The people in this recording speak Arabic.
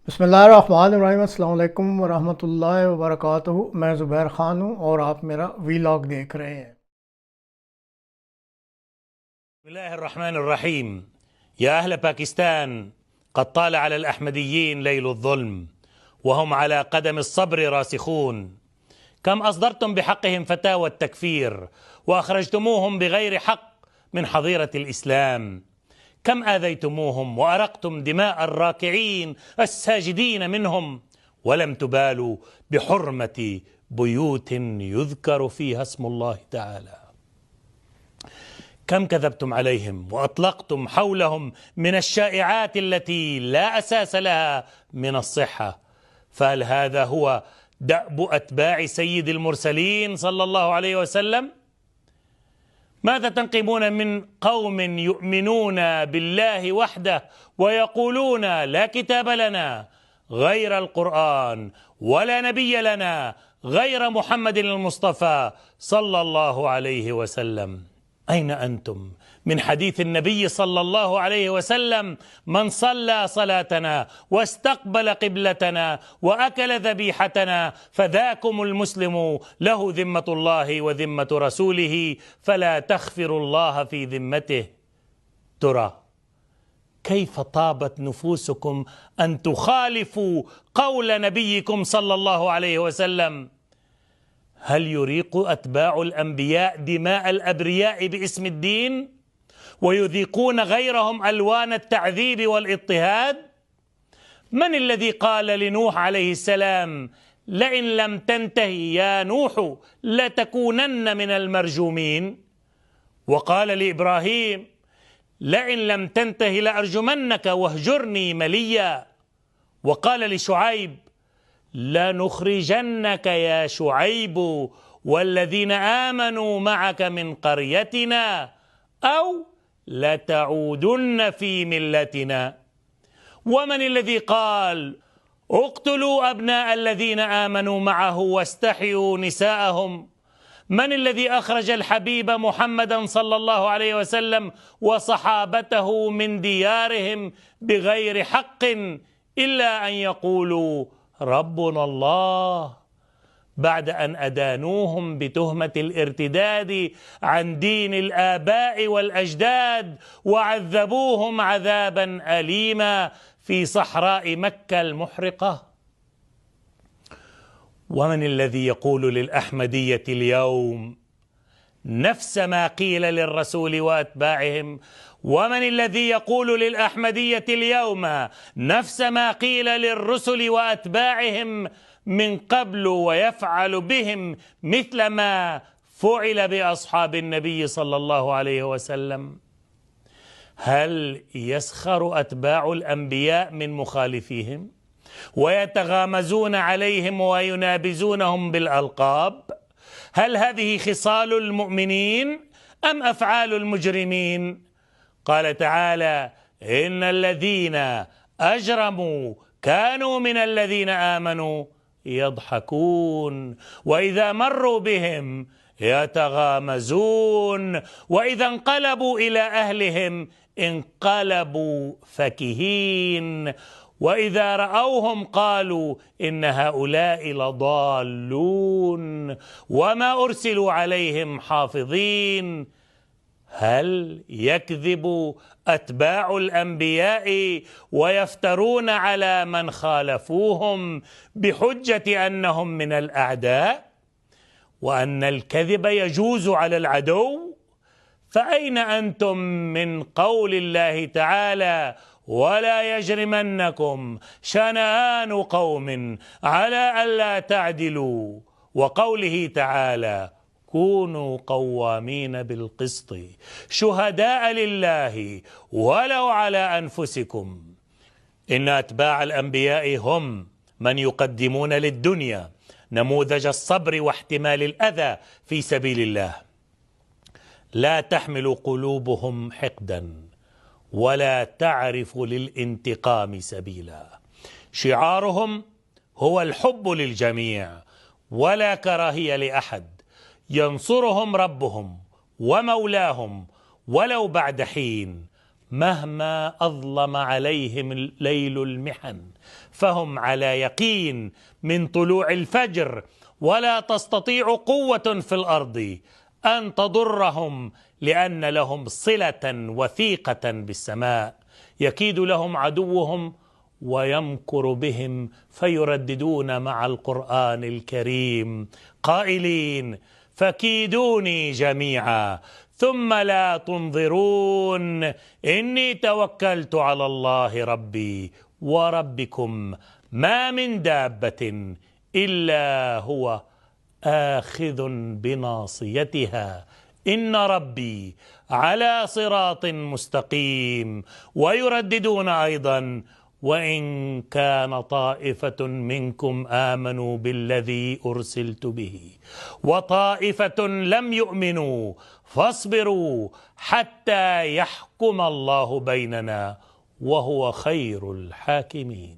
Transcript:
बिस्मिल्लाहिर्रहमानिर्रहीम। अस्सलाम वालेकुम वरहमतुल्लाहि वबरकातुहू। मैं ज़ुबैर ख़ान हूँ और आप मेरा वीलॉग देख रहे हैं। बिस्मिल्लाहिर्रहमानिर्रहीम। يا أهل باكستان، قد طال على الأحمديين ليل الظلم وهم على قدم الصبر راسخون. كم أصدرتم بحقهم فتاوى التكفير وأخرجتموهم بغير حق من حظيرة الإسلام. كم آذيتموهم وأرقتم دماء الراكعين الساجدين منهم ولم تبالوا بحرمة بيوت يذكر فيها اسم الله تعالى. كم كذبتم عليهم وأطلقتم حولهم من الشائعات التي لا أساس لها من الصحة. فهل هذا هو دأب أتباع سيد المرسلين صلى الله عليه وسلم؟ ماذا تنقمون من قوم يؤمنون بالله وحده ويقولون لا كتاب لنا غير القرآن ولا نبي لنا غير محمد المصطفى صلى الله عليه وسلم؟ أين أنتم من حديث النبي صلى الله عليه وسلم: من صلى صلاتنا واستقبل قبلتنا وأكل ذبيحتنا فذاكم المسلم له ذمة الله وذمة رسوله فلا تخفروا الله في ذمته. ترى كيف طابت نفوسكم أن تخالفوا قول نبيكم صلى الله عليه وسلم؟ هل يريق أتباع الأنبياء دماء الأبرياء باسم الدين ويذيقون غيرهم ألوان التعذيب والاضطهاد؟ من الذي قال لنوح عليه السلام: لئن لم تنتهي يا نوح لتكونن من المرجومين؟ وقال لإبراهيم: لئن لم تنتهي لأرجمنك واهجرني مليا؟ وقال لشعيب: لنخرجنك يا شعيب والذين آمنوا معك من قريتنا أو لتعودن في ملتنا. ومن الذي قال: اقتلوا أبناء الذين آمنوا معه واستحيوا نساءهم؟ من الذي أخرج الحبيب محمدا صلى الله عليه وسلم وصحابته من ديارهم بغير حق إلا أن يقولوا ربنا الله، بعد أن أدانوهم بتهمة الارتداد عن دين الآباء والأجداد وعذبوهم عذابا أليما في صحراء مكة المحرقة؟ ومن الذي يقول للأحمدية اليوم نفس ما قيل للرسول وأتباعهم؟ ومن الذي يقول للأحمدية اليوم نفس ما قيل للرسل وأتباعهم من قبل ويفعل بهم مثل ما فعل بأصحاب النبي صلى الله عليه وسلم؟ هل يسخر أتباع الأنبياء من مخالفيهم ويتغامزون عليهم وينابزونهم بالألقاب؟ هل هذه خصال المؤمنين أم أفعال المجرمين؟ قال تعالى: إن الذين أجرموا كانوا من الذين آمنوا يضحكون وإذا مروا بهم يتغامزون وإذا انقلبوا إلى أهلهم انقلبوا فكهين وإذا رأوهم قالوا إن هؤلاء لضالون وما أرسلوا عليهم حافظين. هل يكذب أتباع الأنبياء ويفترون على من خالفوهم بحجة أنهم من الأعداء وأن الكذب يجوز على العدو؟ فأين أنتم من قول الله تعالى: ولا يجرمنكم شنآن قوم على ألا تعدلوا، وقوله تعالى: كونوا قوامين بالقسط شهداء لله ولو على أنفسكم؟ إن أتباع الأنبياء هم من يقدمون للدنيا نموذج الصبر واحتمال الأذى في سبيل الله. لا تحمل قلوبهم حقدا ولا تعرف للانتقام سبيلا. شعارهم هو الحب للجميع ولا كراهية لأحد. ينصرهم ربهم ومولاهم ولو بعد حين، مهما أظلم عليهم ليل المحن، فهم على يقين من طلوع الفجر، ولا تستطيع قوة في الأرض أن تضرهم، لأن لهم صلة وثيقة بالسماء. يكيد لهم عدوهم ويمكر بهم، فيرددون مع القرآن الكريم قائلين: فكيدوني جميعا ثم لا تنظرون، إني توكلت على الله ربي وربكم، ما من دابة إلا هو آخذ بناصيتها، إن ربي على صراط مستقيم. ويرددون أيضا: وإن كان طائفة منكم آمنوا بالذي أرسلت به وطائفة لم يؤمنوا فاصبروا حتى يحكم الله بيننا وهو خير الحاكمين.